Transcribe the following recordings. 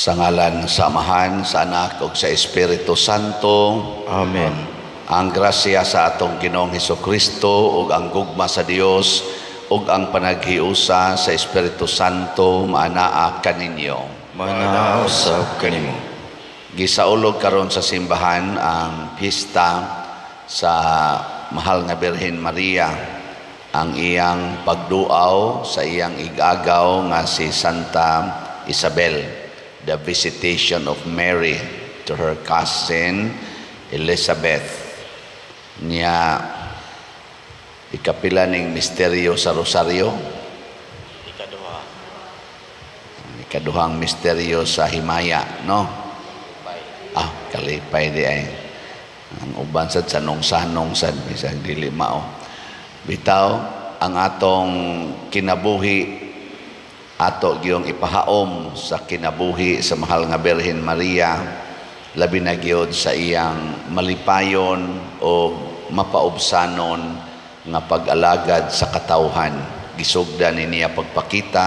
Sa ngalan sa Amahan, sa Anak, ug sa Espiritu Santo. Amen. Ang grasya sa atong Ginoong Hesukristo ug ang gugma sa Dios ug ang panaghiusa sa Espiritu Santo maanaa kaninyo. Manausap kanimo. Gisaulog karon sa simbahan ang piyesta sa Mahal nga Birhen Maria, ang iyang pagduaw sa iyang igagaw nga si Santa Isabel, the visitation of Mary to her cousin Elizabeth. Niya ikapila ning misteryo sa Rosaryo, ikaduhang misteryo sa Himaya, no? Kalipay di ay ang uban sad sanong-sanong sad bisag dili mao. Bitaw ang atong kinabuhi ato giyong ipahaom sa kinabuhi sa Mahal nga Birhen Maria, labi na gyud sa iyang malipayon o mapaubsanon nga pag-alagad sa katawhan. Gisugdan niya pagpakita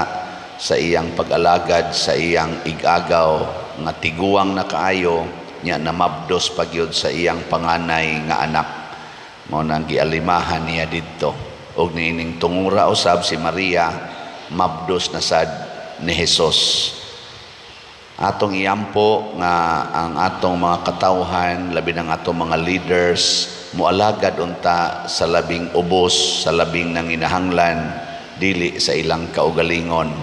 sa iyang pag-alagad sa iyang igagaw nga tiguang na kaayo niya namabdos pagyud sa iyang panganay nga anak. Mao nang gialimahan niya didto, og niining tungura usab si Maria mabdos na sad ni Hesus. Atong iyampo nga ang atong mga katawhan, labi ng atong mga leaders, mualagad unta sa labing ubos, sa labing nanginahanglan, dili sa ilang kaugalingon.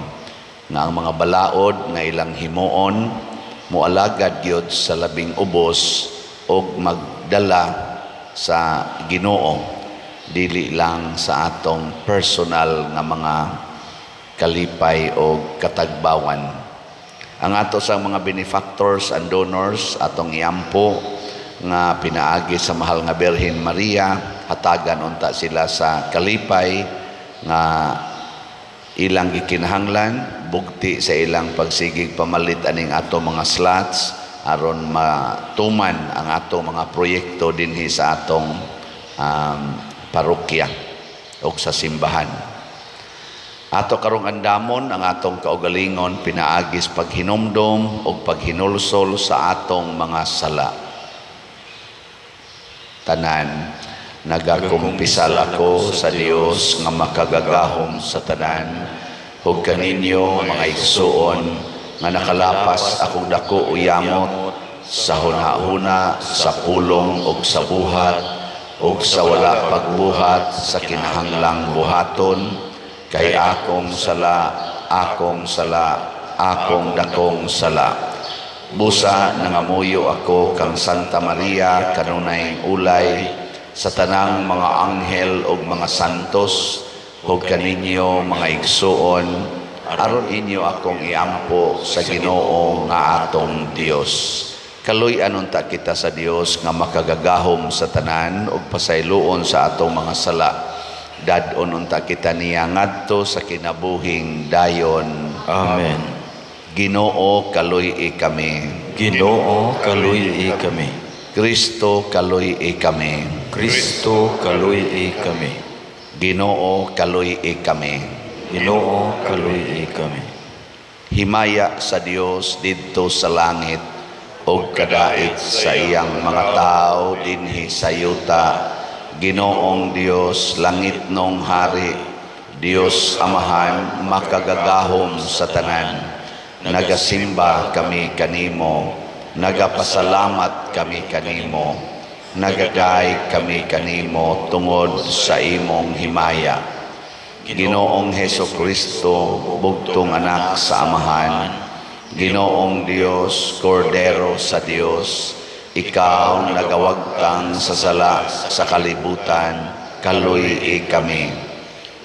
Nga ang mga balaod nga ilang himuon, mualagad gyud sa labing ubos og magdala sa Ginoo, dili lang sa atong personal nga mga kalipay o katagbawan. Ang ato sa mga benefactors and donors atong iampo nga pinaagi sa Mahal nga Birhen Maria, hatagan unta sila sa kalipay nga ilang gikinahanglan, bugti sa ilang pagsigig pamalit aning ato mga slots aron matuman ang ato mga proyekto dinhi sa atong parokya o sa simbahan. Ato karong andamon ang atong kaugalingon pinaagis paghinumdom o paghinulsol sa atong mga sala. Tanan, nagakumpisal ako sa Dios nga makagagahom sa tanan, ug kaninyo mga igsuon nga nakalapas akong dako uyamot sa hunahuna, sa pulong ug sa buhat ug sa wala pagbuhat sa kinahanglang buhaton, kay akong sala, akong dakong sala. Busa nangamuyo ako kang Santa Maria kanunay ulay sa tanang mga anghel ug mga santos, ug kaninyo mga igsuon, aron inyo akong iampo sa Ginoo nga atong Dios. Kaluy-an unta kita sa Dios nga makagagahom sa tanan ug pasayloon sa atong mga sala. Dadon unta kita niya ngadto sa kinabuhing dayon. Amen. Ginoo kaluy-i kami. Ginoo kaluy-i kami. Kristo kaluy-i kami. Kristo kaluy-i kami. Ginoo kaluy-i kami. Ginoo kaluy-i kami. Himaya sa Dios didto sa langit ug kadait sa iyang mga tao dinhi sa yuta. Ginoong Dios, langit nong hari, Dios Amahan, makagagahom sa tanan. Nagasimba kami kanimo, nagapasalamat kami kanimo, nagaday kami kanimo tungod sa imong himaya. Ginoong Hesukristo, bugtong anak sa Amahan, Ginoong Dios, Kordero sa Dios, ikaw nagawagtang sa sala sa kalibutan, kaluy-i kami.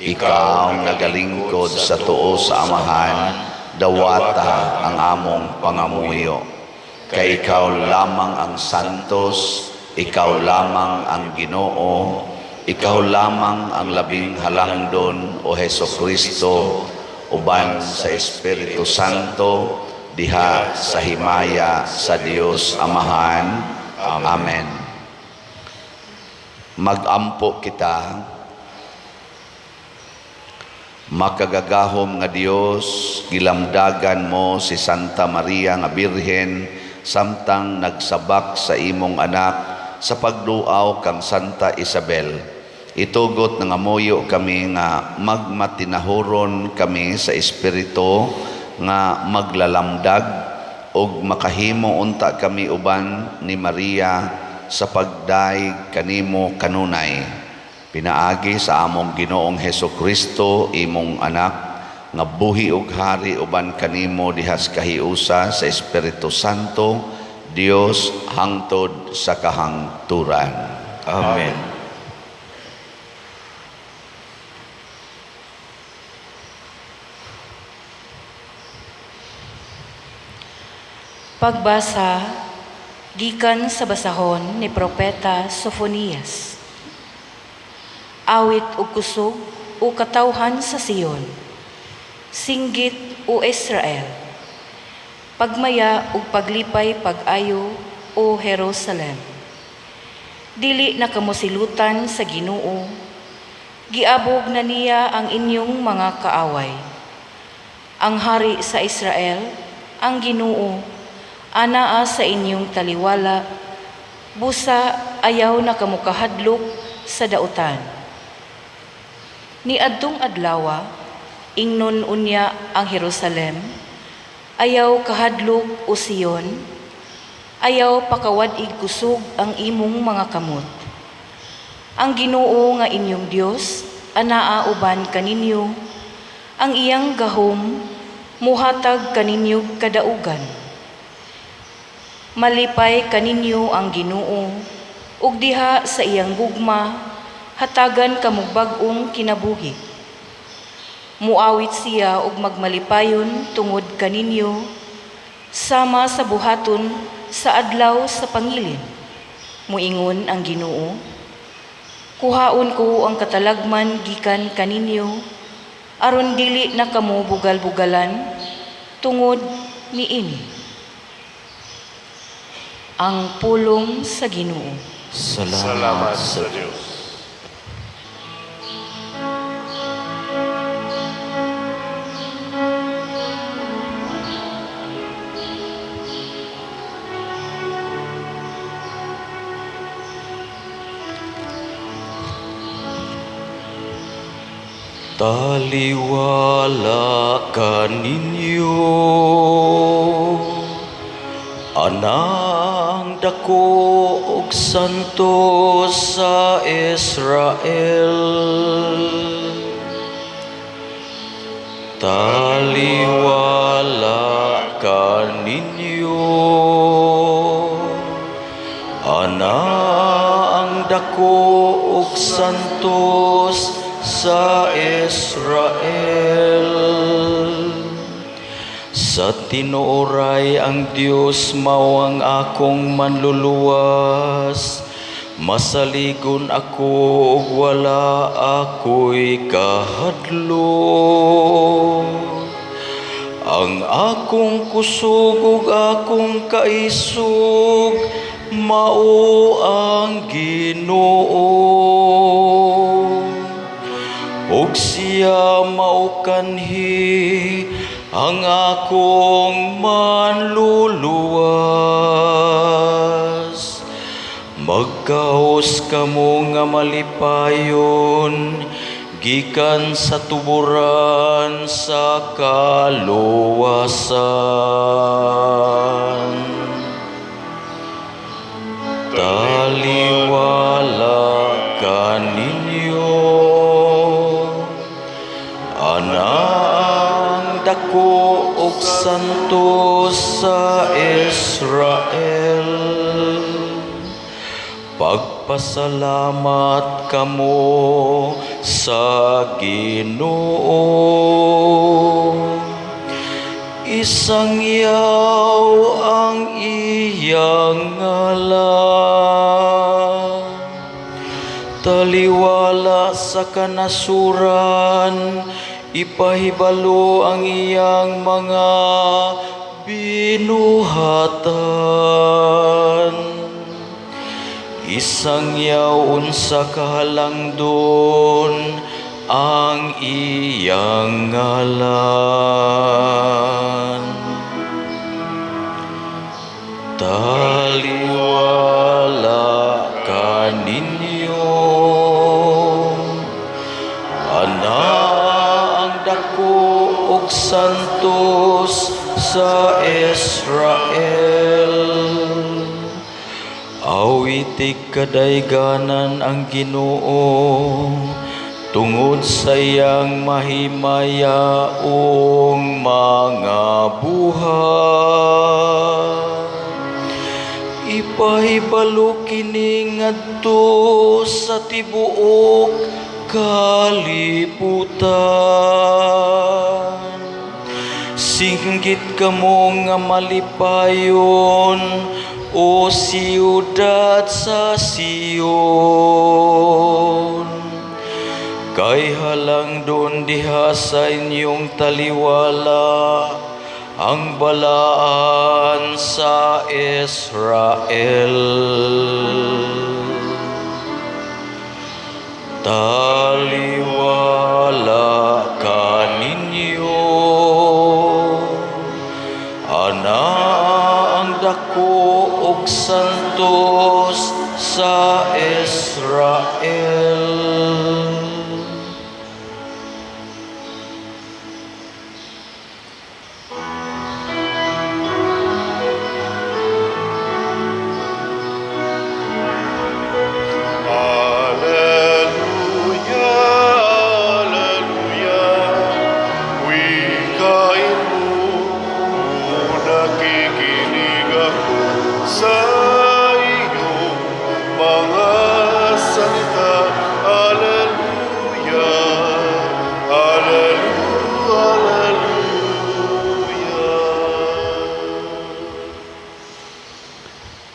Ikaw nagalingkod sa tuo sa Amahan, dawata ang among pangamuyo. Kay ikaw lamang ang santos, ikaw lamang ang Ginoo, ikaw lamang ang labing halangdon o Hesukristo, uban sa Espiritu Santo, diha sa himaya sa Dios Amahan. Amen. Magampo kita. Makagagahom nga Dios, gilamdagan mo si Santa Maria nga Birhen samtang nagsabak sa imong anak sa pagduaw kang Santa Isabel. Itugot nga moyo kami nga magmatinahuron kami sa Espiritu nga maglalamdag og makahimo unta kami uban ni Maria sa pagdaig kanimo kanunay. Pinaagi sa among Ginoong Hesukristo imong anak nga buhi ug hari uban kanimo dihas kahiusa sa Espiritu Santo, Dios hangtod sa kahangturan. Amen. Pagbasa gikan sa basahon ni Propeta Sofonias. Awit ug kusog o katawhan sa Sion, singgit o Israel, pagmaya ug paglipay pag-ayo o Jerusalem. Dili na kamo silutan sa Ginoo, giabog na niya ang inyong mga kaaway. Ang hari sa Israel, ang Ginoo, anaa sa inyong taliwala, busa ayaw na kamo kahadlok sa dautan. Ni adtong adlawa, ingnon unya ang Jerusalem, ayaw kahadlok o Sion, ayaw pakawad-ig kusog ang imong mga kamot. Ang Ginoo nga inyong Dios, anaa uban kaninyo, ang iyang gahom, muhatag kaninyo kadaugan. Malipay kaninyo ang Ginoo, ug diha sa iyang gugma, hatagan kamog bag-ong kinabuhi. Muawit siya ug magmalipayon tungod kaninyo, sama sa buhaton sa adlaw sa pangilin. Muingon ang Ginoo, kuhaon ko ang katalagman gikan kaninyo, aron dili na kamo bugal-bugalan tungod niini. Ang pulong sa Ginoo. Salamat sa Diyos. Taliwala kaninyo, anang dako ug santo sa Israel. Taliwala kaninyo, anang dako ug santos sa Israel. Sa tinuoray ang Dios mao ang akong manluluwas, masaligon ako ug wala ako'y kahadlok. Ang akong kusog ug akong kaisog mao ang Ginoo, ug siya mao kanhi ang akong manluluwas. Magkaos kamo nga malipayon gikan sa tuburan sa kaluwasan. Taliwala kaninyo, anang dako ug santo sa Israel. Pagpasalamat kamo sa Ginoo, isangyaw ang iyang ngalan. Taliwala sa kanasuran, ipahibalo ang iyang mga binuhatan. Isang yaon sa kahalangdon ang iyang ngalan. Taliwala ka ninyo, ana ang dako ug santos sa Israel. Awitig kadayganan ang Ginoo tungod sa iyang mahimayaong mga buhat. Ipahibalo kini ngadto sa tibuok kalibutan. Singgit kamo nga malipayon, o siyudad sa Sion. Kay halang doon diha sa inyong taliwala ang balaan sa Israel. Taliwala ka ninyo, ana ang dako ug santos sa Israel.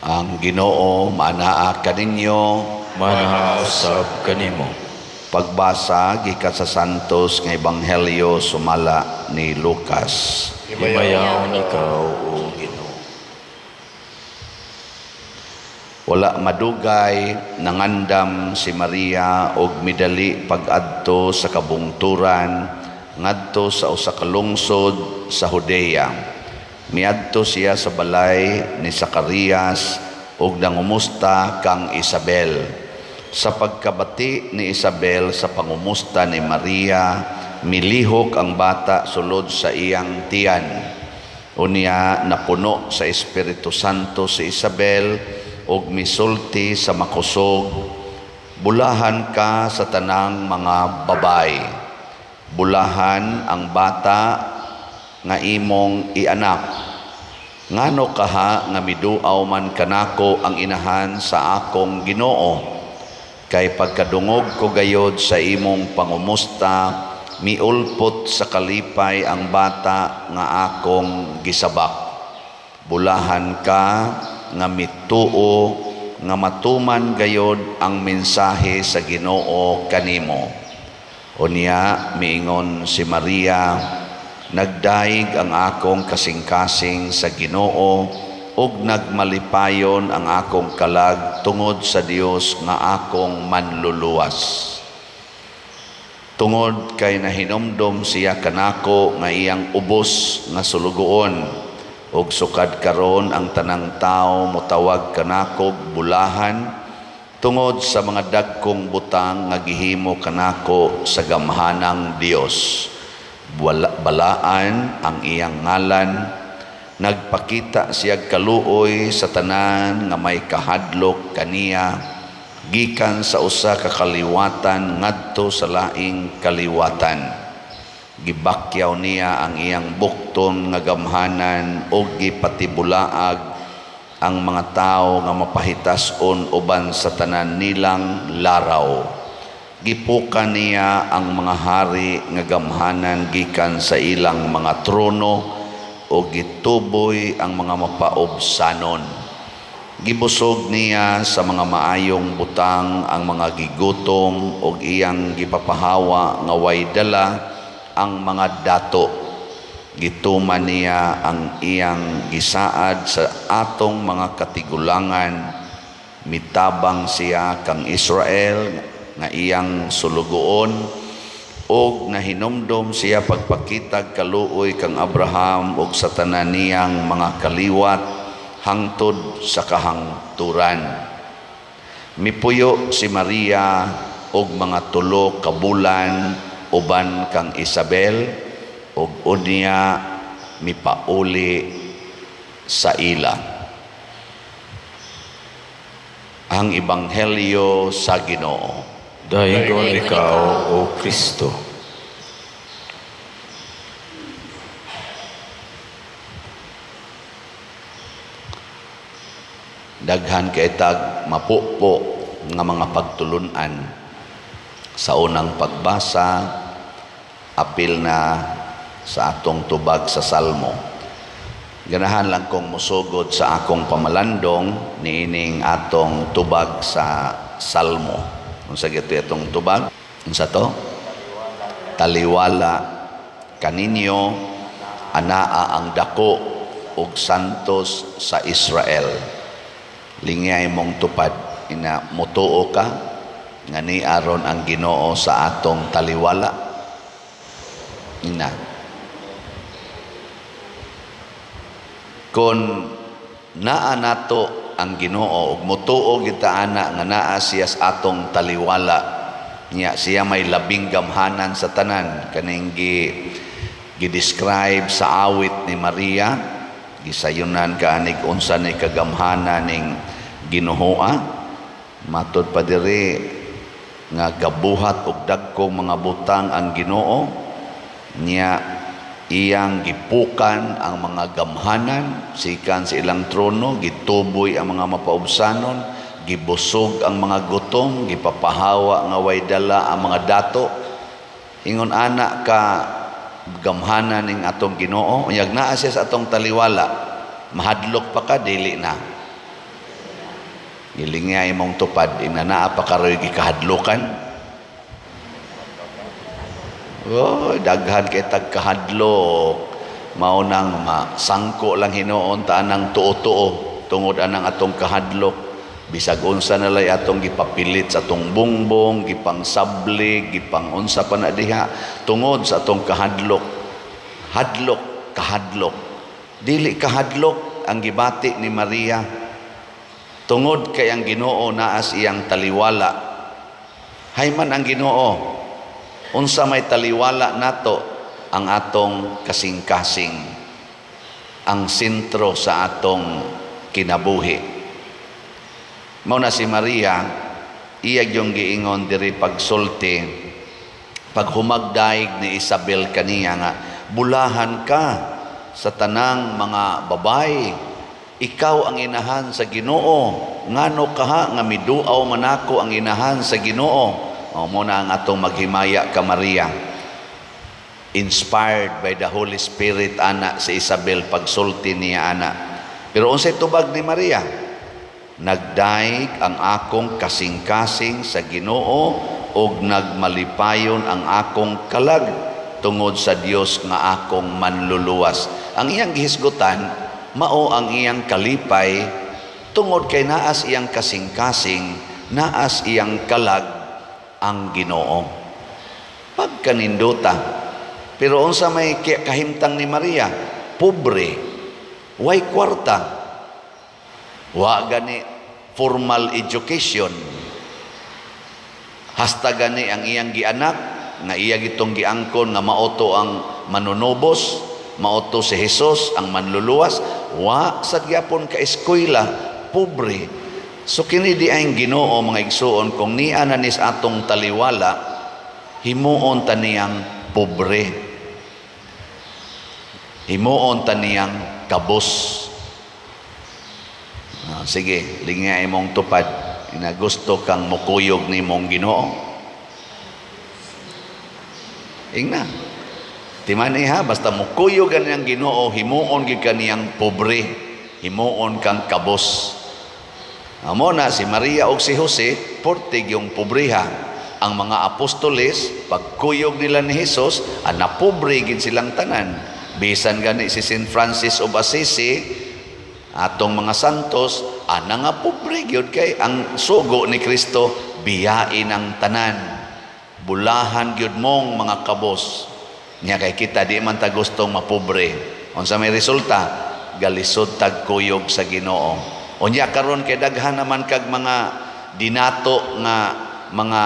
Ang Ginoo manaa kaninyo, Manausab kanimo. pagbasa gikan sa santos nga ebanghelyo sumala ni Lucas. Himayaon ikaw, O Ginoo. Wala madugay nangandam si Maria og midali pag-adto sa kabungturan ngadto sa usa ka lungsod sa Judea. Miadto siya sa balay ni Zacarias ug nangumusta kang Isabel. Sa pagkabati ni Isabel sa pangumusta ni Maria, milihok ang bata sulod sa iyang tiyan. Unya napuno sa Espiritu Santo si Isabel ug misulti sa makusog, bulahan ka sa tanang mga babay. Bulahan ang bata nga imong ianak. Ngano kaha nga miduaw man kanako ang inahan sa akong Ginoo? Kay pagkadungog ko gayod sa imong pangumusta, miulpot sa kalipay ang bata nga akong gisabak. Bulahan ka nga mituo nga matuman gayod ang mensahe sa Ginoo kanimo. Unya miingon si Maria, nagdaig ang akong kasing-kasing sa Ginoo ug nagmalipayon ang akong kalag tungod sa Dios nga akong manluluwas. Tungod kay nahinomdom siya kanako nga iyang ubos nga sulugoon ug sukad karon ang tanang tao motawag kanako bulahan tungod sa mga dagkong butang nga gihimo kanako sa gamhanang Dios. Balaan ang iyang ngalan, nagpakita siya kaluoy sa tanan nga may kahadlok kaniya, gikan sa usa ka kaliwatan ngadto sa laing kaliwatan. Gibakyaw niya ang iyang bukton nga gamhanan ug gipatibulaag ang mga tao nga mapahitas-on uban sa tanan nilang laraw. Gipukan niya ang mga hari nga gamhanan gikan sa ilang mga trono o gituboy ang mga mapaobsanon. Gibusog niya sa mga maayong butang ang mga gigutom o iyang gipapahawa nga way dala ang mga dato. Gituman niya ang iyang gisaad sa atong mga katigulangan. Mitabang siya kang Israel nga iyang sulugoon, og nahinumdom siya pagpakitag kaluoy kang Abraham ug sa tanan niyang mga kaliwat hangtod sa kahangturan. Mipuyo si Maria og mga 3 ka bulan uban kang Isabel ug unya mipauli sa ila. Ang Ebanghelyo sa Ginoo. Dayon ikaw, O Kristo. Daghan kay tag mapupo nga mga pagtulunan sa unang pagbasa, apil na sa atong tubag sa Salmo. Ganahan lang kong musugod sa akong pamalandong niining atong tubag sa Salmo. Unsa gito itong tubag? Unsa to? Taliwala kaninyo anaa ang dako ug santos sa Israel. Lingay mong tupad ina mutuo ka nga ni aron ang Ginoo sa atong taliwala. Ina. Kon naa nato ang Ginoo ug mutuo kita ana nga naa siya sa atong taliwala niya, siya may labing gamhanan sa tanan kaning gi-describe sa awit ni Maria, gisayunan kaanig unsa ni kagamhanan ning Ginoo. Matud pa diri nga gabuhat og dagkong mga butang ang Ginoo niya, iyang gipukan ang mga gamhanan sikan sa ilang trono, gituboy ang mga mapaubsanon, gibusog ang mga gutom, gipapahawa nga way dala ang mga dato. Ingon ana ka gamhanan ning atong Ginoo, uyag naa siya sa atong taliwala, mahadlok pa ka dili na. Gilingay mong tupad ina naa pa karoy gikahadlokan. Oh, daghan kay tagkahadlok. Mao nang masangko lang hinuon ta nang tuo-tuo tungod anang atong kahadlok. Bisag unsa na lay atong gipapilit sa atong bungbong, gipang sablig, gipang unsa pa na diha tungod sa atong kahadlok. Hadlok, kahadlok. Dili kahadlok ang gibati ni Maria. Tungod kay ang Ginoo naas iyang taliwala. Hayman ang Ginoo. Unsa may taliwala nato ang atong kasing-kasing, ang sentro sa atong kinabuhi. Mao na si Maria, iyag yung giingon diri pagsulti, pag humagdaig ni Isabel kaniya nga, bulahan ka sa tanang mga babae, ikaw ang inahan sa Ginoo, ngano kaha nga miduaw manako ang inahan sa Ginoo. O muna ang atong maghimaya ka Maria, inspired by the Holy Spirit ana si Isabel pagsulti niya ana. Pero unsay tubag ni Maria? Nagdaig ang akong kasing-kasing sa Ginoo ug nagmalipayon ang akong kalag tungod sa Dios nga akong manluluwas. Ang iyang gihisgutan mao ang iyang kalipay tungod kay naas iyang kasing-kasing, naas iyang kalag ang Ginoo. Pagkaninduta. Pero unsa may kahimtang ni Maria? Pobre, way kwarta, wa gani formal education, hasta gani ang iyang gianak nga iya gitong giangkon nga maoto ang manunubos, maoto si Jesus ang manluluwas, wa sad gyapon ka eskwela, pobre. So kini di ay Ginoo mga igsuon, kung niya na nis atong taliwala, himuon ta niyang pobre, himuon ta niyang kabos. Sige, lingay mong tupad, ina gusto kang mukuyog ni mong Ginoo. Ingna, timani ha, basta mukuyog ka niyang Ginoo, himuon gid ka niyang pobre, himuon kang kabos. Amo na si Maria o si Jose, portig yung pobriha. Ang mga apostoles, pagkuyog nila ni Jesus, napobre gid silang tanan. Bisan gani si St. Francis of Assisi, atong mga santos, nga pobre gyud kay ang sugo ni Kristo biyain ang tanan. bulahan gyud mong mga kabos. Nya kay kita di man ta gustong mapobre. Unsa may resulta? Galisod tag kuyog sa Ginoo. Unya karon kay daghan naman kag mga dinato nga mga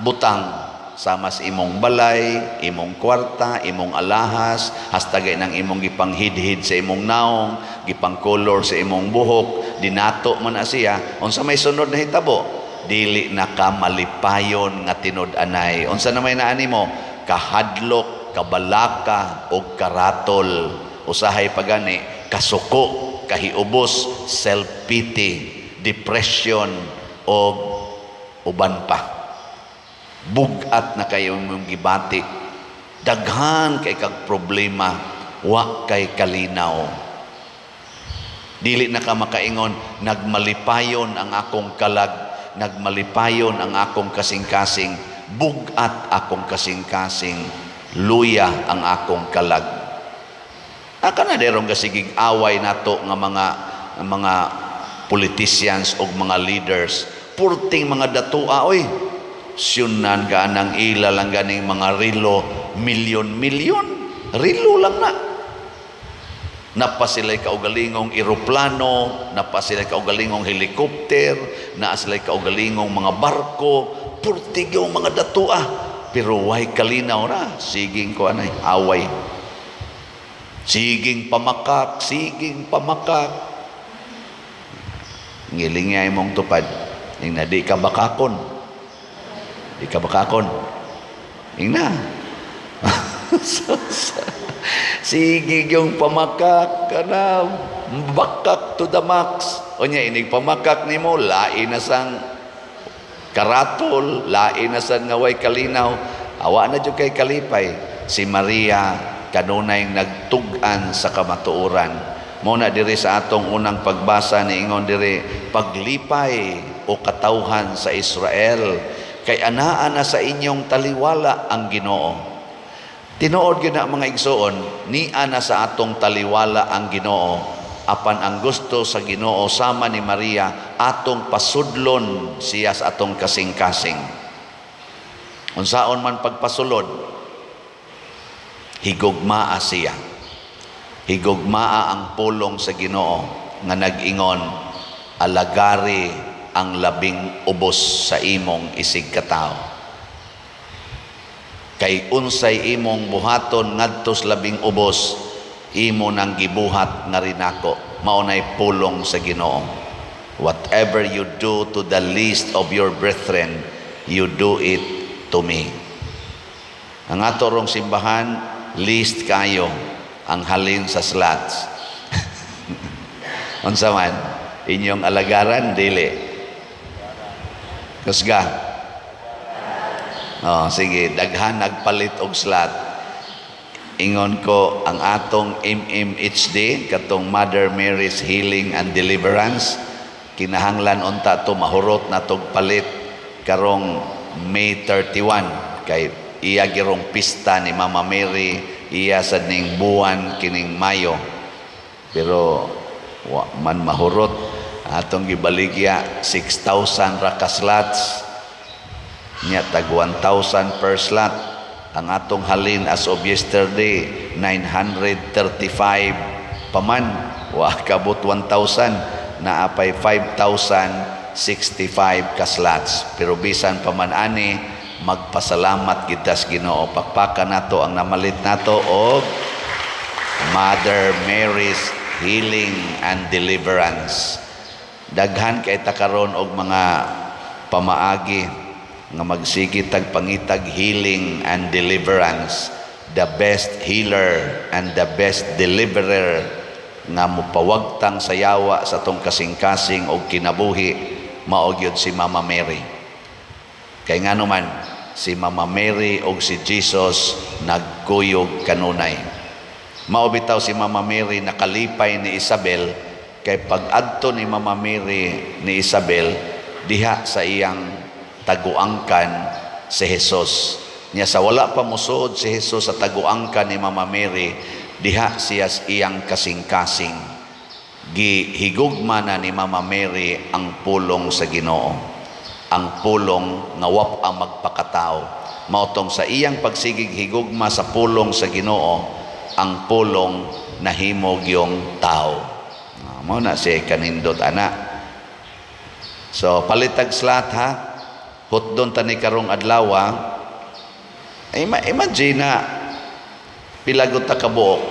butang sama sa imong balay, imong kwarta, imong alahas, hasta gay nang imong gipanghidhid sa imong naong, gipang-color sa imong buhok, dinato man na siya. Unsa may sunod na hitabo? Dili na ka malipayon nga tinud-anay. Unsa na may naani mo? Kahadlok, kabalaka, o karatol. Usahay pagani, kasuko, kahiubos, self-pity, depression, o uban pa. Bugat na kayo mong gibati, daghan kay kag problema, wa kay kalinaw. Dili na ka makaingon, nagmalipayon ang akong kalag, nagmalipayon ang akong kasing-kasing, bugat akong kasing-kasing, luya ang akong kalag. Aka na derong kasigig away nato nga mga politicians o mga leaders, purting mga datua, oy, syunan ka ng ila lang ganing mga rilo, milyon-milyon, rilo lang na. Napa sila'y kaugalingong eroplano, napa sila'y kaugalingong helikopter, naa sila'y kaugalingong mga barko, purtig yung mga datua. Pero way kalinaw na, siging ko anay, away. Siging pamakak, siging pamakak. Ngiling niya imong tupad, yung na di ka bakakon. Di ka bakakon. Ingna. Sige yung pamakak ka na, bakak to the max. O niya, inig pamakak ni mo, lain na sang karatol, lain na sang ngaway kalinaw. Awa na dyan kay kalipay. Si Maria, kanunay nagtugan sa kamatuoran. Muna diri sa atong unang pagbasa ni ingon diri, paglipay o katawhan sa Israel, kay anaa na sa inyong taliwala ang Ginoo. Tinuod gyud na mga igsoon, niya na sa atong taliwala ang Ginoo, apan ang gusto sa Ginoo sama ni Maria atong pasudlon siya sa atong kasing-kasing. Unsaon man pagpasulod, higugmaa siya. Higugmaa ang pulong sa Ginoo nga nag-ingon, alagari ang labing ubos sa imong isig katao. Kay unsay imong buhaton ngadtos labing ubos, imo nang gibuhat nga rinako. Maunay pulong sa Ginoo. Whatever you do to the least of your brethren, you do it to me. Ang ato rong simbahan, least kayo ang halin sa slots. Unsa man inyong alagaran, dili. Kusga. Oh, sige, daghan nagpalit og slot. Ingon ko ang atong MMHD, katong Mother Mary's Healing and Deliverance, kinahanglan unta to mahurot na tog palit karong May 31 kay iya girong pista ni Mama Mary, iya sad ning buwan kining Mayo. Pero wa man mahurot atong gibaligya 6,000 ra ka slots, nya tag 1,000 per slot. Ang atong halin as of yesterday 935 paman, wa kabot 1,000, naapay 5,065 ka slots. Pero bisan paman ani, magpasalamat kita sa Ginoo. Pakpakan nato ang namalit nato og Mother Mary's Healing and Deliverance. Daghan kay takaron og mga pamaagi nga magsigi tag pangitag healing and deliverance. The best healer and the best deliverer nga mupawagtang sa yawa sa tong kasing-kasing og kinabuhi, mao gyud si Mama Mary. Kay ngano man si Mama Mary og si Jesus nagkuyog kanunay. Mao bitaw si Mama Mary nakalipay ni Isabel. Kay pag-adto ni Mama Mary ni Isabel, diha sa iyang taguangkan si Jesus. Nya sa wala pa musuod si Jesus sa taguangkan ni Mama Mary, diha siya sa iyang kasing-kasing. Gihigugma na ni Mama Mary ang pulong sa Ginoo. ang pulong nga wap ang magpakatao. Mautong sa iyang pagsigig higugma sa pulong sa Ginoo, ang pulong nahimog yung tao. Mao na siya kanindot ana. So palitag slat ha. Hutdon tani karong adlaw. Imagine na pilagot ta kabuok.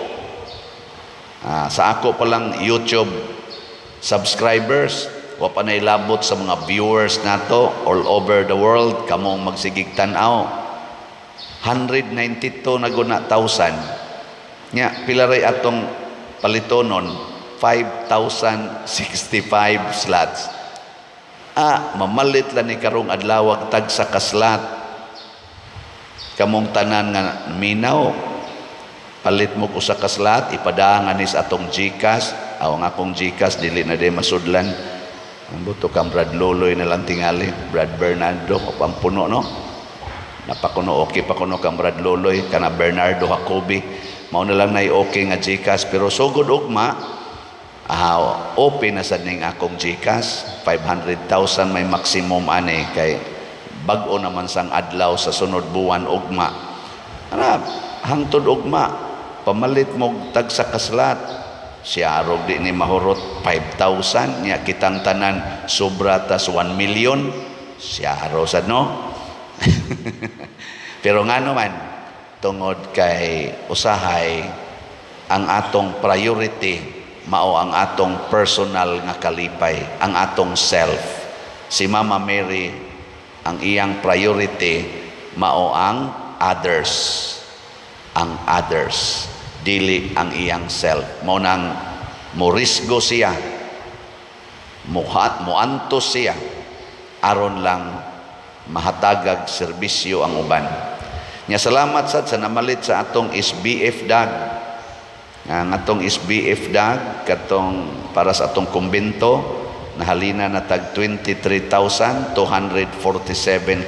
Sa ako pa lang YouTube subscribers, wa pa nailabot sa mga viewers nato all over the world, kamong magsigig tan-aw. 192 na guna thousand. Nya pilaray atong palitonon 5,065 slots. Mamalit lang ni karong adlaw tag sa kaslat. Kamong tanan nga minaw, palit mo ko sa kaslat, ipadaan is atong GCash. Ang akong GCash dili na din masudlan. Ang buto kang Brad Loloy na lang tingali, Brad Bernardo o pampuno, no? Napakuno okay pa kuno kang Brad Loloy, kana Bernardo Jacobi. Mao na lang na okay nga GCash, pero sugod ugma, open na sad ning akong GCash. 500,000 may maximum ani, kay bag-o naman sang adlaw sa sunod buwan ugma. Hangtod ugma, pamalit mo tag sa kaslat. Siya arog di ni mahurot 5,000, nya kitang tanan sobra tas 1 million. Siya arog sad, no? Pero nga naman, tungod kay usahay, ang atong priority mao ang atong personal nga kalipay, ang atong self. Si Mama Mary, ang iyang priority mao ang others. Ang others, dili ang iyang self. Mao nang morisgo siya, muantos siya aron lang mahatagag serbisyo ang uban. Nya salamat sad sa namalit sa atong SBF DAG. Ang atong SBF DAG katong para sa atong kumbento nahalina na tag 23,247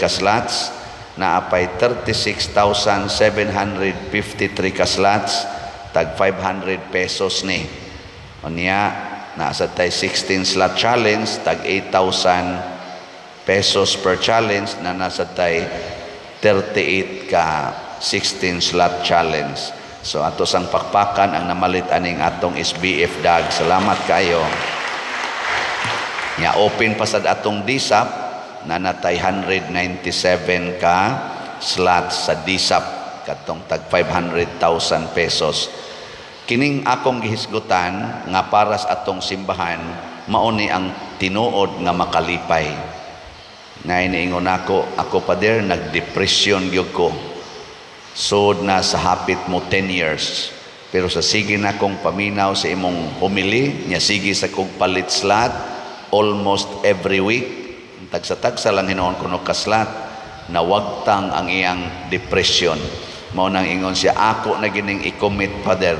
ka slots, naapay 36,753 ka slots, tag 500 pesos ni. Unya nasa tay 16 slot challenge, tag 8,000 pesos per challenge, na nasa tay 38 ka 16 slot challenge. So ato sang pakpakan ang namalit aning atong SBF DAG. Salamat kayo. Nya open pa sad atong DSAP na natay 197 ka slots sa DSAP katong tag 500,000 pesos. Kining akong gihisgutan nga para sa atong simbahan mao ni ang tinuod nga makalipay. Na iniingon ako pa der nagdepresyon gyud ko. Sod na sa hapit mo 10 years. Pero sa sige na kong paminaw sa imong humili, nya sige sa kong palit slot almost every week. Tagsa-tagsa lang hinoon ko no kaslat, nawagtang ang iyang depression. Mao nang ingon siya, ako na gining i-commit, Father,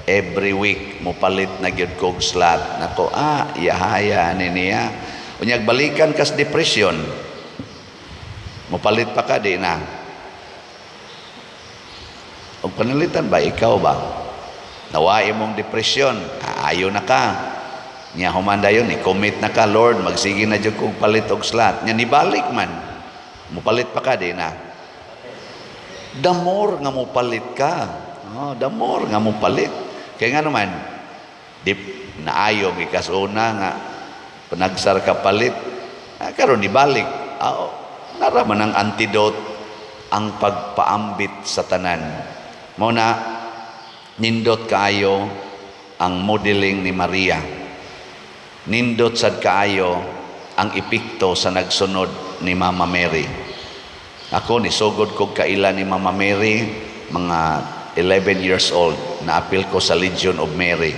every week mo palit na gyud kog slot. Nako, yahaya ni niya. Unyag balikan kas depression. Mo palit pa ka di na. O panalitan ba, ikaw ba? Nawain mong depression, ayaw na ka. Nya humanda yun, i-commit na ka, Lord, magsige na dyan kong palit og slot. Nya nibalik man, mupalit pa ka, di na. The more nga mupalit ka. The more nga mupalit. Kaya nga naman, naayo, ikas una nga, panagsar ka palit, karon nibalik. Naraman ang antidote, ang pagpaambit sa tanan. Muna, nindot kaayo ang modeling ni Maria. Nindot sad kaayo ang epekto sa nagsunod ni Mama Mary. Ako nisugod kog kaila ni Mama Mary, mga 11 years old, naapil ko sa Legion of Mary.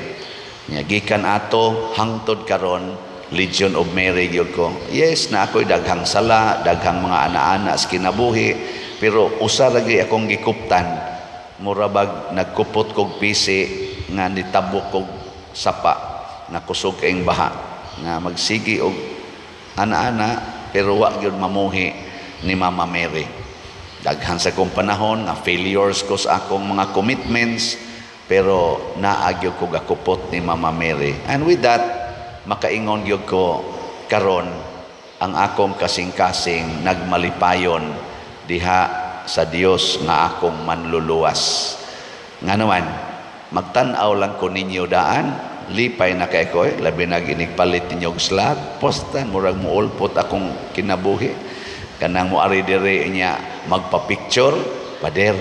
Gikan ato hangtod karon Legion of Mary gyud ko. Yes, na ako'y daghang sala, daghang mga ana-ana sa kinabuhi, pero usa ra gyud akong gikuptan. Murabag nagkupot kog pisi nga nitabok kog sapa na kusog kaing baha nga magsigi og ana-ana pero wa gyud mamuhi ni Mama Mary. Daghan sa kong panahon na failures ko sa akong mga commitments, pero naagyo ko gakupot ni Mama Mary. And with that, makaingon gyud ko karon ang akong kasing-kasing nagmalipayon diha sa Dios nga akong manluluwas. Nga naman, magtanaw lang ko ninyo daan, lipay na kay ko, labi na ginigpalit ninyo og slot, postan, murag muulpot akong kinabuhi. Kanang mo ari dire niya magpa-picture, pader,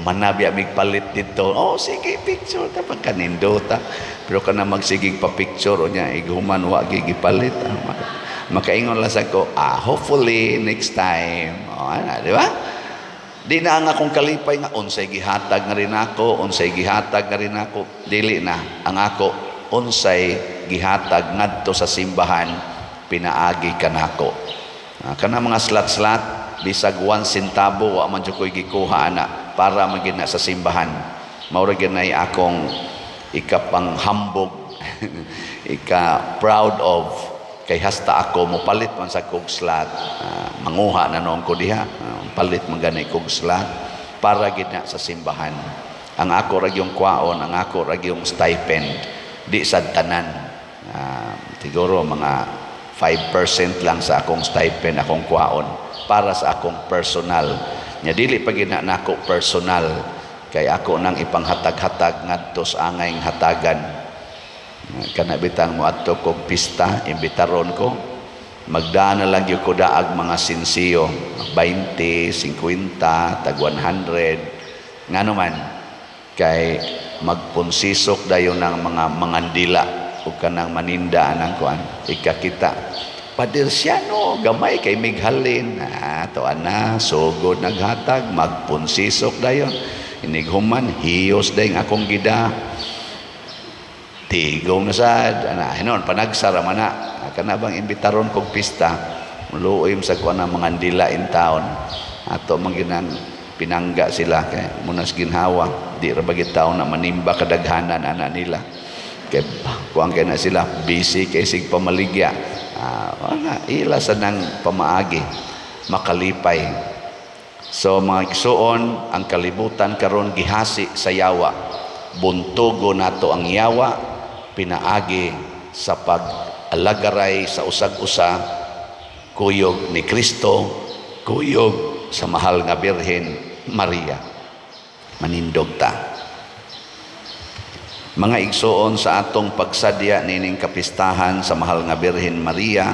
manabi amig palit dito. Oh, sige, picture ta pagkanindota. Pero kana magsigig pa-picture o niya, iguman wa gigipalit. Makaingon lang sa ko, hopefully next time. O, di ba? Di na ang akong kalipay nga, unsay gihatag nga rin ako, unsay gihatag nga rin ako. Dili na, ang ako, unsay gihatag ngadto sa simbahan, pinaagi ka na ako. Kana mga slat-slat, bisag 1 centavo, wa man dyan ko'y gikuha na, para magina sa simbahan. Maura ginay akong ikapang hambog, ika-proud of, kay hasta ako mopalit man sa kog slot, manguha na noon ko diha, palit man ganay kog slot para gid na sa simbahan. Ang ako ra yung kwaon, ang ako ra yung stipend di sad tanan. Siguro mga 5% lang sa akong stipend akong kwaon para sa akong personal. Nya dili pa gid na nako personal kay ako nang ipanghatag-hatag ngadto sa angay hatagan. Kana bitang mo adto kog pista, imbitaron ko. Magdaan na lang yung ko daag mga sinsiyo, 20, 50, tag 100. Nga naman, kay magpunsisok dayon ng mga mangandila o kanang maninda ng kuan, ikakita. Padirsyano, gamay kay mighalin. Tuan na, sugod naghatag, magpunsisok dayon. Inighuman, hiyos dayong akong gida. Tigong na sad, hinon, panagsara man na. Kana bang imbitaron kong pista, muluoy sa kuan ng mga ndila in town. Ato manginang pinangga sila kay munas ginhawa, di ra bagit taon na manimba kadaghanan ana nila. Kay kuan kay na sila busy kay sig pamaligya. Wala ila sa nang pamaagi makalipay. So mga igsuon, ang kalibutan karon gihasi sa yawa. Buntugo nato ang yawa, pinaagi sa pag-alagaray sa usag-usa, kuyog ni Kristo, kuyog sa mahal nga Birhen Maria. Manindog ta. Mga igsuon sa atong pagsadya nining kapistahan sa mahal nga Birhen Maria,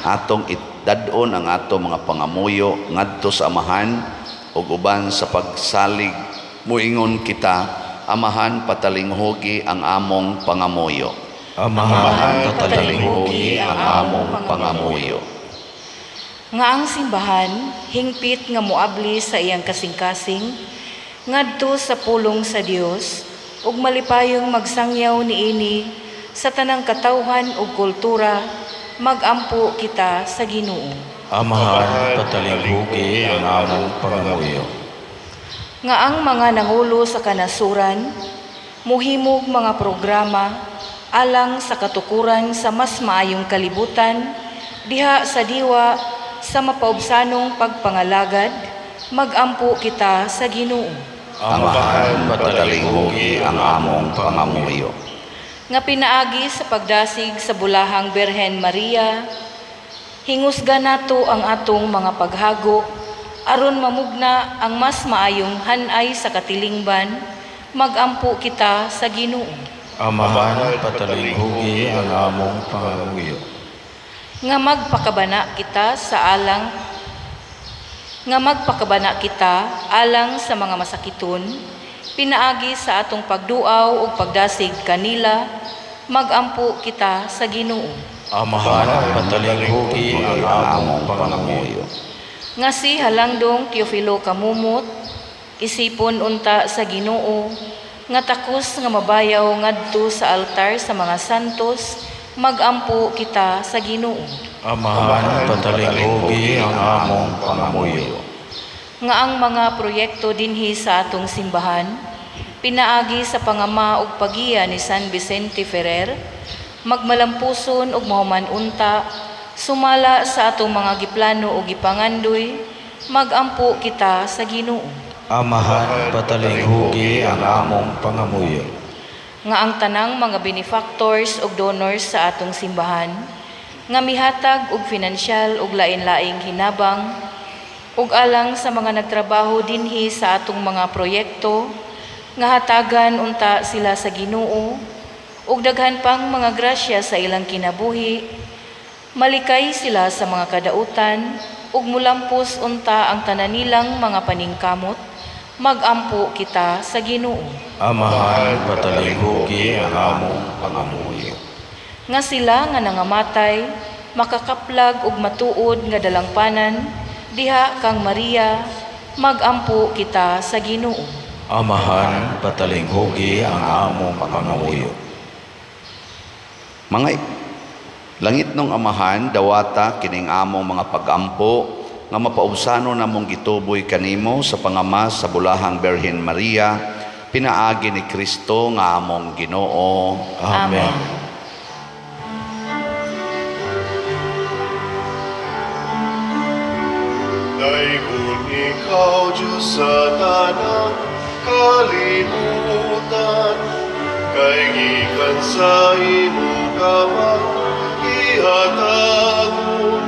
atong idadon ang atong mga pangamuyo ngadto sa amahan ug uban sa pagsalig muingon kita, Amahan, patalinghugi ang among pangamuyo. Amahan, patalinghugi ang among pangamuyo. Nga ang simbahan, hingpit nga muabli sa iyang kasing-kasing, ngadto sa pulong sa Dios, ug malipayong magsangyaw niini sa tanang katawhan ug kultura, magampo kita sa Ginoo. Amahan, patalinghugi ang among pangamuyo. Nga ang mga nangulo sa kanasuran, muhimog mga programa alang sa katukuran sa mas maayong kalibutan, diha sa diwa sa mapaubsanong pagpangalagad, magampo kita sa Ginoo. Amahan, patalinghugi ang among pangamuyo. Nga pinaagi sa pagdasig sa bulahang Birhen Maria, hingusga nato ang atong mga paghago, aron mamugna ang mas maayong hanay sa katilingban, magampo kita sa Ginoo. Amahan, patalinghugi ang among pangamuyo. Nga magpakabana kita alang sa mga masakiton, pinaagi sa atong pagduaw ug pagdasig kanila, magampo kita sa Ginoo. Amahan, patalinghugi ang among pangamuyo. Nga si Halangdong Teofilo Kamumot, isipon unta sa Ginoo, nga takos nga mabayaw ngadto sa altar sa mga santos, magampo kita sa Ginoo. Amahan, patalinghugi ang among pangamuyo. Nga ang mga proyekto dinhi sa atong simbahan, pinaagi sa pangama ug pagiya ni San Vicente Ferrer, magmalampuson ug mahuman unta, sumala sa atong mga giplano o gipangandoy, magampo kita sa Ginoo. Amahan, patalinghugi ang among pangamuyo. Nga ang tanang mga benefactors o donors sa atong simbahan, nga mihatag og pinansyal ug lain-laing hinabang ug alang sa mga nagtrabaho dinhi sa atong mga proyekto nga hatagan unta sila sa Ginoo ug daghan pang mga grasya sa ilang kinabuhi. Malikay sila sa mga kadautan ug mulampos unta ang tanan nilang mga paningkamot. Magampo kita sa Ginoo. Amahan patalinghugi ang among pangamuyo. Nga sila nga nangamatay makakaplag ug matuod nga dalangpanan diha kang Maria, magampo kita sa Ginoo. Amahan patalinghugi ang among pangamuyo. Mga langit nung amahan, dawata kining among mga pagampo nga mapaubsano namong gituboy kanimo sa pangamas sa bulahang Birhen Maria, pinaagi ni Kristo nga among Ginoo. Amen. Daigun ikaw, Diyos sa tanang kalimutan, kay gikan sa imo kamang ihatagon,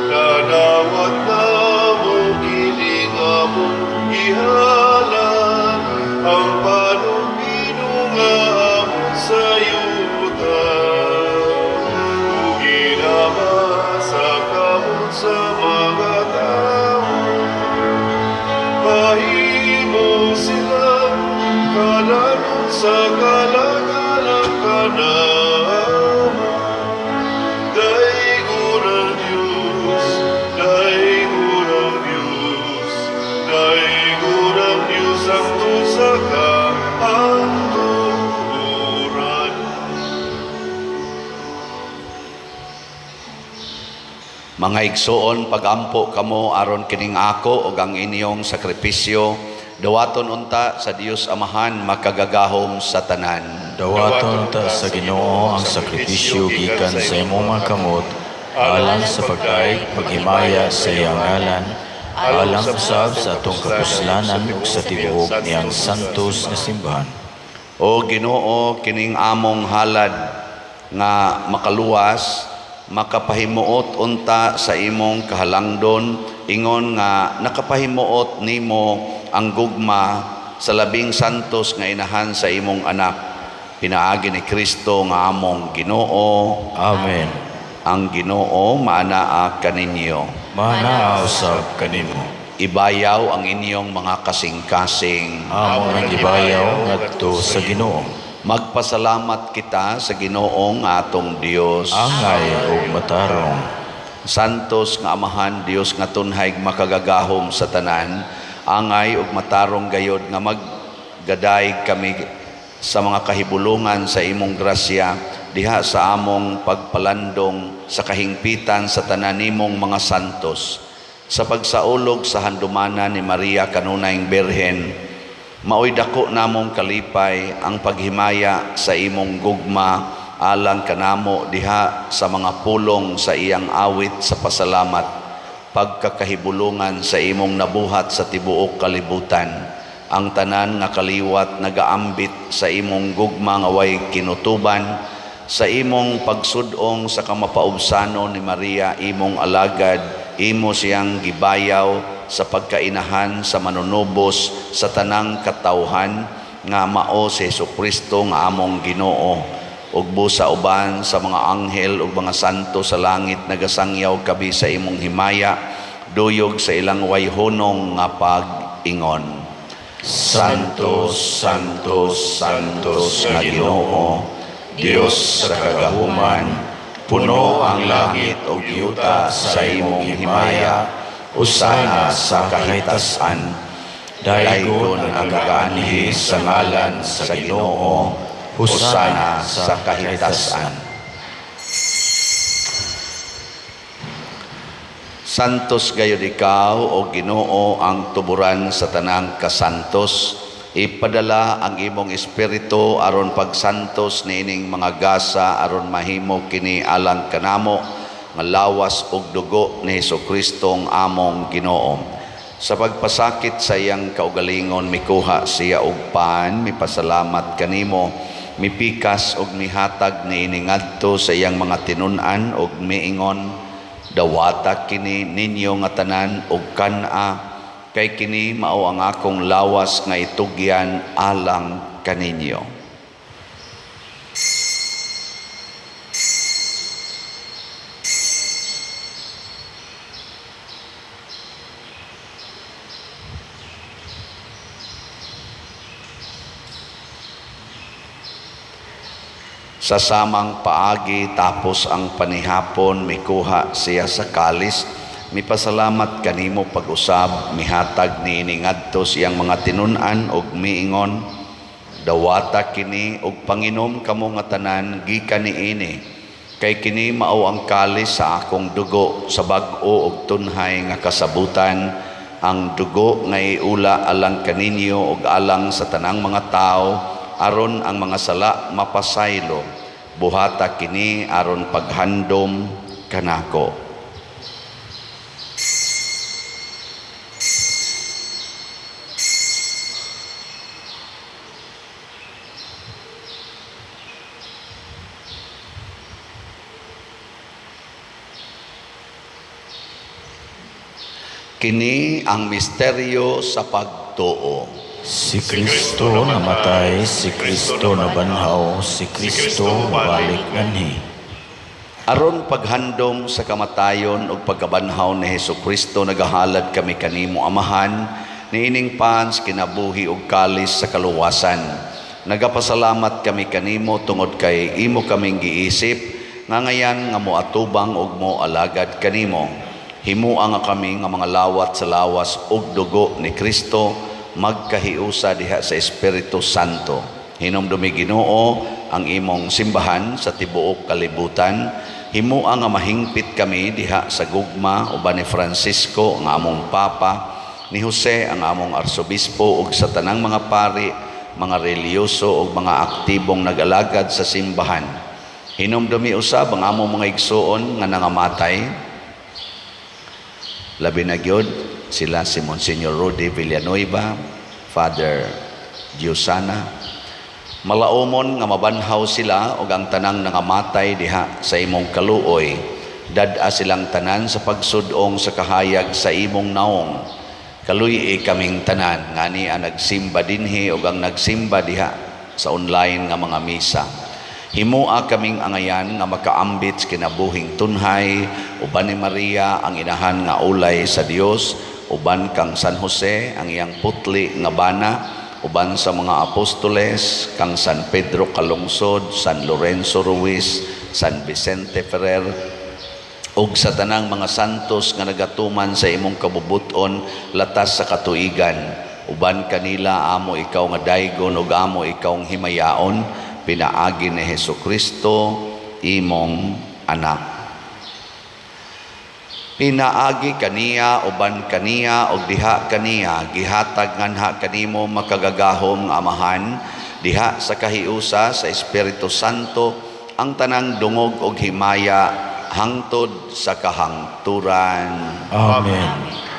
nadawat na mo kining among ihalan, ang panumino nga amon sa yutan, ug ginamasa kamon sa mga pahimo sila kalanon sa kalagalang kanamo. Daigon ang Diyos, daigon ang Diyos, daigon ang Diyos ang tusa ka ang turan. Mga igsoon, pagampo kamo aron kining ako ug ang inyong sakripisyo, dawaton unta sa Dios Amahan makagagahom sa tanan. Dawaton ta sa Ginoo ang sakripisyo gikan sa imong mga kamot, alang sa pagkaig paghimaya sa iyang ngalan, alang usab sa atong kapuslanan ug sa tibuok niyang santos nga simbahan. O Ginoo, kining among halad nga makaluwas, makapahimuot unta sa imong kahalangdon, ingon nga nakapahimuot nimo ang gugma sa labing santos nga inahan sa imong anak, pinaagi ni Kristo nga among Ginoo. Amen. Ang Ginoo maanaa kaninyo. Manaaw usab kanimo. Ibayaw ang inyong mga kasing-kasing. Among nagibayaw ngadto sa Ginoo. Magpasalamat kita sa Ginoong atong Dios. Angay ug matarong. Santos nga Amahan, Dios nga tunhay makagagahom sa tanan, angay ug matarong gayod nga maggaday kami sa mga kahibulungan sa imong grasya diha sa among pagpalandong sa kahingpitan sa tanan nimong mga santos. Sa pagsaulog sa handumanan ni Maria kanunayng Birhen, maoy dako namong kalipay ang paghimaya sa imong gugma alang kanamo diha sa mga pulong sa iyang awit sa pasalamat, pagkakahibulungan sa imong nabuhat sa tibuok kalibutan, ang tanan nga kaliwat nagaambit sa imong gugma nga way kinutuban, sa imong pagsudong sa kamapaubsano ni Maria imong alagad, imo siyang gibayaw sa pagkainahan sa manunubos sa tanang katawhan nga mao si Jesucristo nga among Ginoo, ug busa uban sa mga anghel ug mga santo sa langit nagasangyaw kabi sa imong himaya, duyog sa ilang wayhonong nga pag-ingon. Santos, Santos, Santos nga Ginoo, Dios sa kagahuman, puno ang langit ug yuta sa imong himaya. Usana sa kahitasan, daigon ang kaanhi sa ngalan sa Ginoo. Usana sa kahitasan. Santos gayud ikaw o Ginoo ang tuburan sa tanang kasantos. Ipadala ang imong espiritu aron pagsantos niining mga gasa aron mahimo kini alang kanamo nga lawas ug dugo ni Jesucristo ang among Ginoo. Sa pagpasakit sa iyang kaugalingon mikuha siya og pan, mipasalamat kanimo mipikas og mihatag niini ngadto sa iyang mga tinun-an og miingon, dawata kini ninyo nga tanan og kan-a, kay kini mao ang akong lawas nga itugyan alang kaninyo. Sa samang paagi tapos ang panihapon mikuha siya sa kalis, mipasalamat kanimo pag-usab, mihatag niini ngadto siyang mga tinun-an og miingon, dawata kini og panginom kamo nga tanan gikan niini, kay kini mao ang kalis sa akong dugo sa bag-o ug tunhay nga kasabutan, ang dugo nga iula alang kaninyo ug alang sa tanang mga tao, aron ang mga sala mapasaylo. Buhata kini aron paghandom kanako. Kini ang misteryo sa pagtuo. Si Kristo namatay, si Kristo nabanhaw, si Kristo balik nganhi. Aron paghandom sa kamatayon ug pagkabanhaw ni Hesukristo, nagahalad kami kanimo Amahan, niining pans kinabuhi ug kalis sa kaluwasan. Nagapasalamat kami kanimo tungod kay imo kaming giisip, nga ngayan nga moatubang ug moalagad kanimo. Himuang nga kami nga mga lawat sa lawas ug dugo ni Kristo, magkahiusa diha sa Espiritu Santo. Hinumdumi Ginoo ang imong simbahan sa tibuok kalibutan. Himua nga mahingpit kami diha sa gugma uban ni Francisco nga among Papa, ni Jose ang among Arsobispo ug sa tanang mga pari, mga reliyoso ug mga aktibong nag-alagad sa simbahan. Hinumdumi usab ang among mga igsoon nga nangamatay. Labi na gyud sila si Monsignor Rudy Villanueva, Father Giusana. Malaumon nga mabanhaw sila o ang tanang nangamatay diha sa imong kaluoy. Dad-a silang tanan sa pagsudong sa kahayag sa imong naong. Kaluy kaming tanan, ngani ang nagsimba dinhi o ang nagsimba diha sa online nga mga misa. Himua kaming angayan nga makaambit kinabuhing tunhay, uban ni Maria ang inahan nga ulay sa Dios, uban kang San Jose ang iyang putli nga bana, uban sa mga apostoles kang San Pedro Calungsod, San Lorenzo Ruiz, San Vicente Ferrer, ug sa tanang mga santos nga nagatuman sa imong kabubuton latas sa katuigan. Uban kanila amo ikaw nga daygon ug amo ikaw nga himayaon, pinaagi ni Hesukristo imong anak. Pinaagi kaniya uban kaniya og diha kaniya gihatag nganha kanimo makagagahom nga Amahan, diha sa kahiusa sa Espiritu Santo ang tanang dungog og himaya hangtod sa kahangturan. Amen.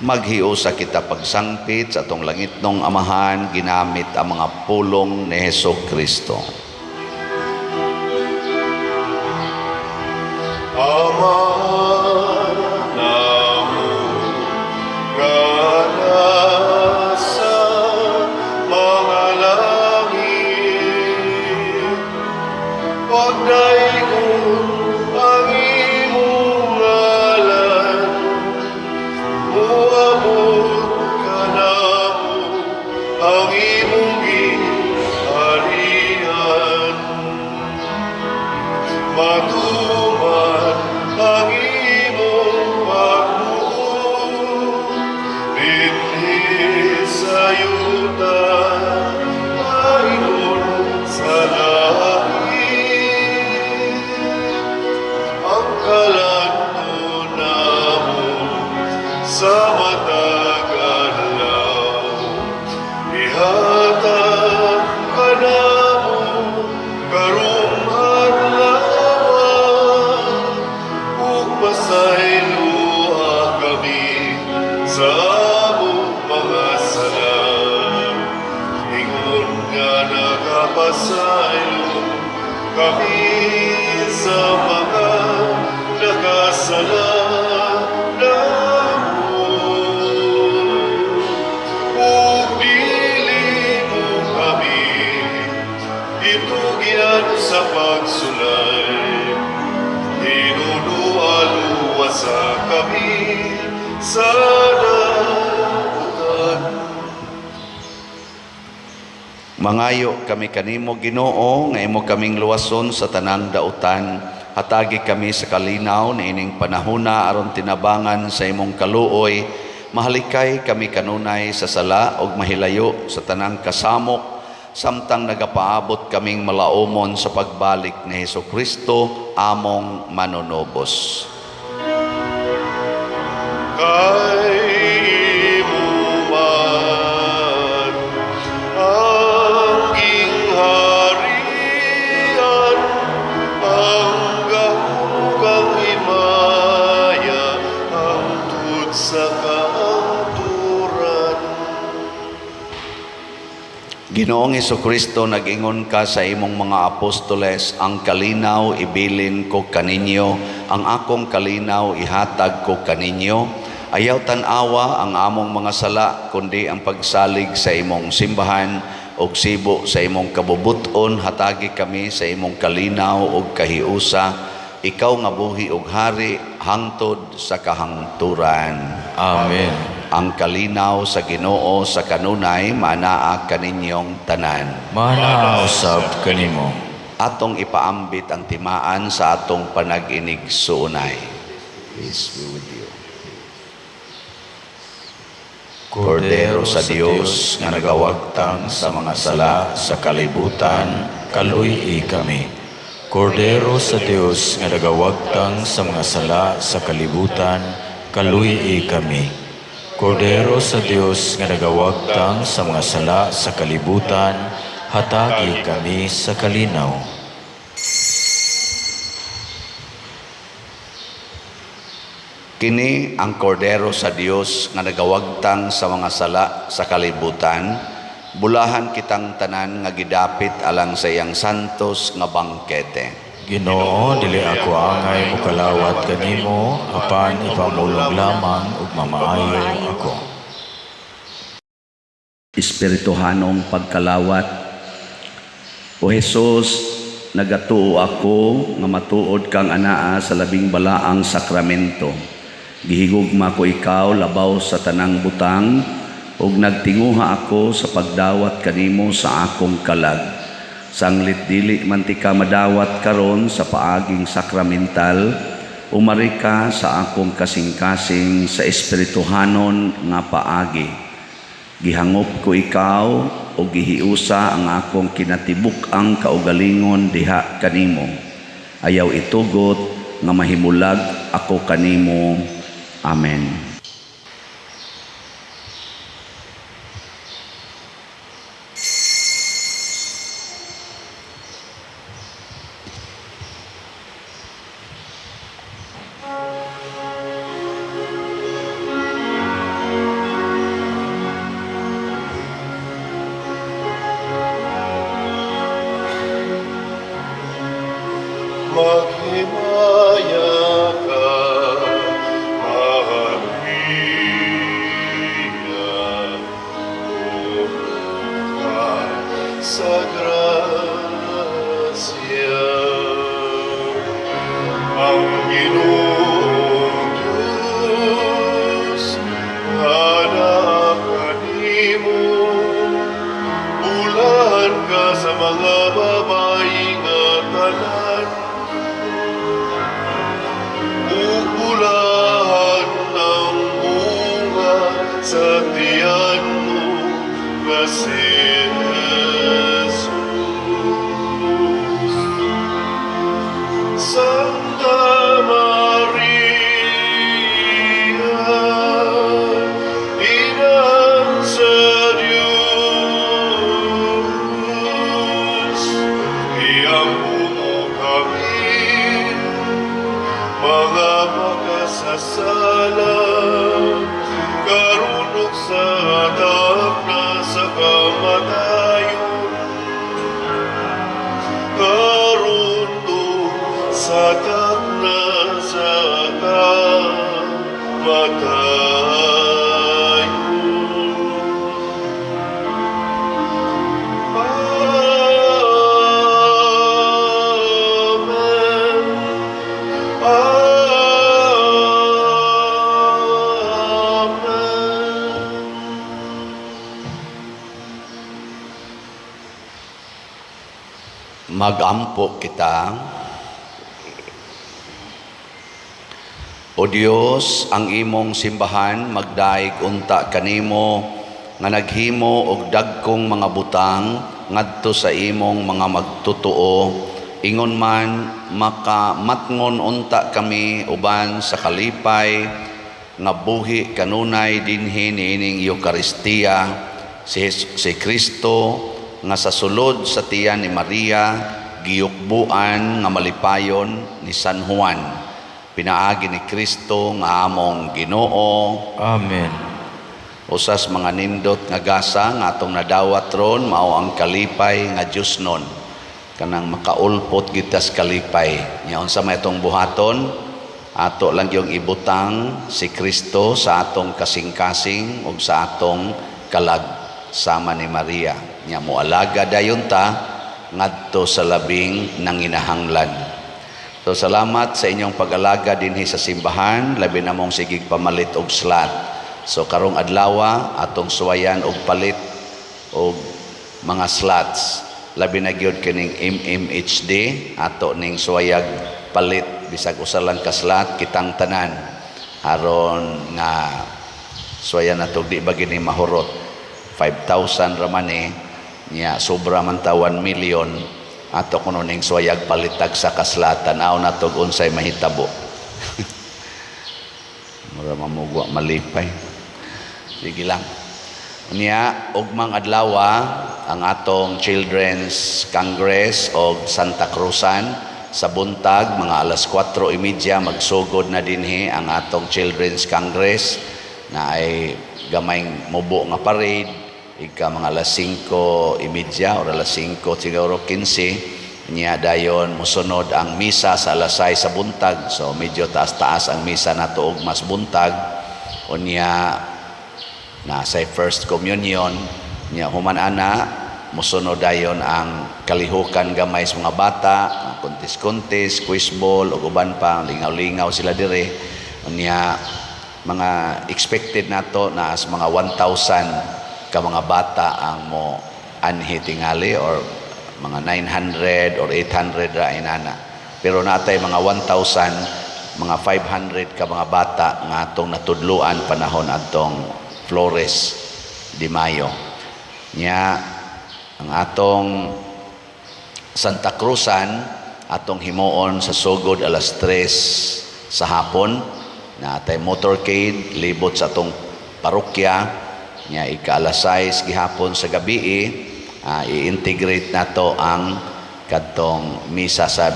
Maghiusa kita pagsangpit sa atong langitnong Amahan ginamit ang mga pulong ni Hesukristo. Ama namo nasa mga langit, pagdaingon ang imong ngalan, muabot ka namo ang imong ginharian. Matuman ang imong pagbuo, dinhi sa yuta, ayon sa langit. Ang kalanto namo sa matag adlaw, ihatag ka namo karong adlaw, ug pasayloa kami sa among mga sala. Ingon nga nagapasaylo kami sa mga nakasalanan mo. Pupili mo kami, itugyan sa pagsulay. Hinuluwa-luwasa kami sa damutan. Mangayo kami kanimo Ginoo nga imo kaming luwason sa tanang dautan. Hatagi kami sa kalinaw na ining panahona aron tinabangan sa imong kaluoy. Mahalikay kami kanunay sa sala ug mahilayo sa tanang kasamok samtang nagapaabot kaming malaumon sa pagbalik ni Hesukristo among manunobos. Kay imuman ang gingharian, ang gahugang himaya, ang tut sa kaangturan. Ginoong Hesukristo, nag-ingon ka sa imong mga apostoles, ang kalinaw ibilin ko kaninyo, ang akong kalinaw ihatag ko kaninyo. Ayaw tanawa ang among mga sala, kundi ang pagsalig sa imong simbahan og sibo sa imong kabubuton. Hatagi kami sa imong kalinaw og kahiusa, ikaw nga buhi og hari hangtod sa kahangturan. Amen. Ang kalinaw sa Ginoo sa kanunay manaa kaninyong tanan. Manausab kanimo. Atong ipaambit ang timaan sa atong panag-inig suunay. Peace be with you. Kordero sa Dios nga nagawagtang sa mga sala sa kalibutan, kaluy kami. Kordero sa Dios nga nagawagtang sa mga sala sa kalibutan, kaluy kami. Kordero sa Dios nga nagawagtang sa mga sala sa kalibutan, hatagi kami sa kalinaw. Kini ang kordero sa Dios nga nagawagtang sa mga sala sa kalibutan. Bulahan kitang tanan nga gidapit alang sa iyang santos nga bangkete. Ginoo, dili ako angay mukalawat kanimo, apan ipamulong lamang ug mamaayo ako. Espirituhanong pagkalawat. O Jesus, nagatuo ako nga matuod kang anaa sa labing balaang sakramento. Gihigugma ko ikaw labaw sa tanang butang ug nagtinguha ako sa pagdawat kanimo sa akong kalag. Sanglit dili man ti ka madawat karon sa paaging sakramental, umari ka sa akong kasing-kasing sa espirituhanon nga paagi. Gihangop ko ikaw o gihiusa ang akong kinatibuk ang kaugalingon diha kanimo. Ayaw itugot nga mahimulag ako kanimo. Amen. Maghimaya ka, Maria, Buhay sa grasya. Ang Ginoong Diyos, anak kanimo, ulahan ka sa mga babae nga tanan. Ulahan ng bunga sa tiyan mo kasi Jesus. Santa Maria, Ina sa Diyos, iampo mo kami, mga makasasala, karunok sa hatag na sa kamatayon. Magampo kita. O Dios, ang imong simbahan magdaig unta kanimo nga naghimo og dagkong mga butang ngadto sa imong mga magtutuo, ingon man makamatngon unta kami uban sa kalipay nga buhi kanunay dinhi niining Eucharistia si Kristo nga sa sulod sa tiyan ni Maria giyukbuan nga malipayon ni San Juan, pinaagi ni Kristo nga among Ginoo. Amen. Usas mga nindot nga gasa nga atong nadawat ron mao ang kalipay nga Dios nun, kanang makaulpot gitas kalipay nya unsa may atong buhaton, ato lang yung ibutang si Kristo sa atong kasing-kasing ug sa atong kalag sama ni Maria nya moalaga dayon ta ngadto sa labing nanginahanglan. So salamat sa inyong pag-alaga dinhi sa simbahan, labi na mong sigig pamalit og slat. So karong adlaw atong suwayan og palit og mga slots, labi na gyud kining MMHD ato ning suwayag palit bisag usa lang ka slot kitang tanan aron nga suwayan nato di ba gini mahurot 5,000 ramani nya sobra man ta 1 million ato kuno ning suwayag palitag sa kaslatan aw nato unsay mahitabo. Mura mamugwa malipay. Sige lang. Niya, ugmang adlaw ang atong Children's Congress o Santa Cruzan sa buntag, mga alas 4:30 magsugod na dinhi ang atong Children's Congress na ay gamayng mubo nga parade, ika mga alas 5:30 o alas 5 siguro 15 niya dayon musunod ang misa sa alas 6 sa buntag, so medyo taas-taas ang misa nato og mas buntag unya na sa first communion niya human ana musunod dayon ang kalihukan gamay sa mga bata, kuntis-kuntis, quiz ball ug uban pa lingaw-lingaw sila dire unya mga expected nato na as mga 1,000 ka mga bata ang mo anhi tingali or mga 900 or 800 ra inana, pero natay mga 1,000 mga 500 ka mga bata nga atong natudluan panahon atong Flores de Mayo nya ang atong Santa Cruzan atong himuon sa sugod alas 3 sa hapon na atay motorcade libot sa atong parokya nya ika alas 6 gihapon sa gabi i-integrate nato ang kadtong misa sa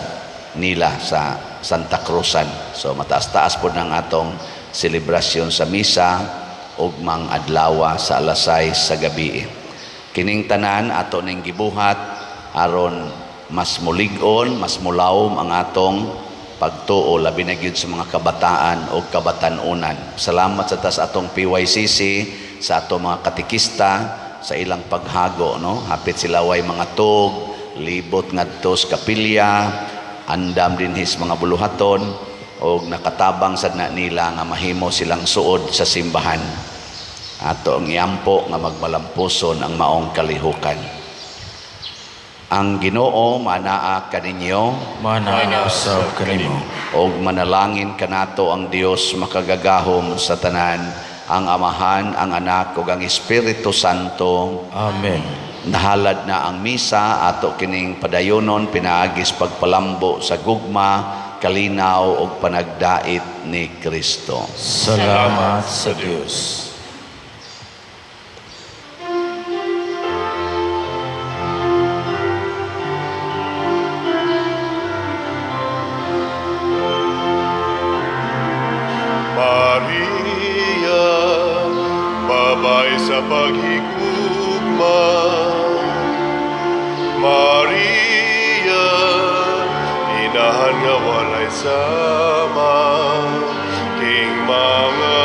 nila sa Santa Cruzan. So mataas-taas po ng atong selebrasyon sa misa ugmang adlaw sa alas 6 sa gabi. Kining tanan ato ning gibuhat aron mas mulig-on, mas mulawom ang atong pagtuo labi na gyud sa mga kabataan o kabatanunan. Salamat sa tas atong PYCC, sa atong mga katikista sa ilang paghago, no? Hapit sila way mga tug, libot ngadto sa kapilya, andam din his mga buluhaton o nakatabang sad na nila nga mahimo silang suod sa simbahan. Ato ang iampo nga magmalampuson ang maong kalihukan. Ang Ginoo manaa kaninyo, Manausab kanimo, og manalangin kanato ang Dios makagagahom sa tanan, ang Amahan, ang Anak ug ang Espiritu Santo. Amen. Nahalad na ang misa ato kining padayonon pinaagis pagpalambo sa gugma, kalinaw ug panagdait ni Kristo. Salamat sa Dios. Maria, babay sa paghigugma. Maria, inahan nga walay sama, king mga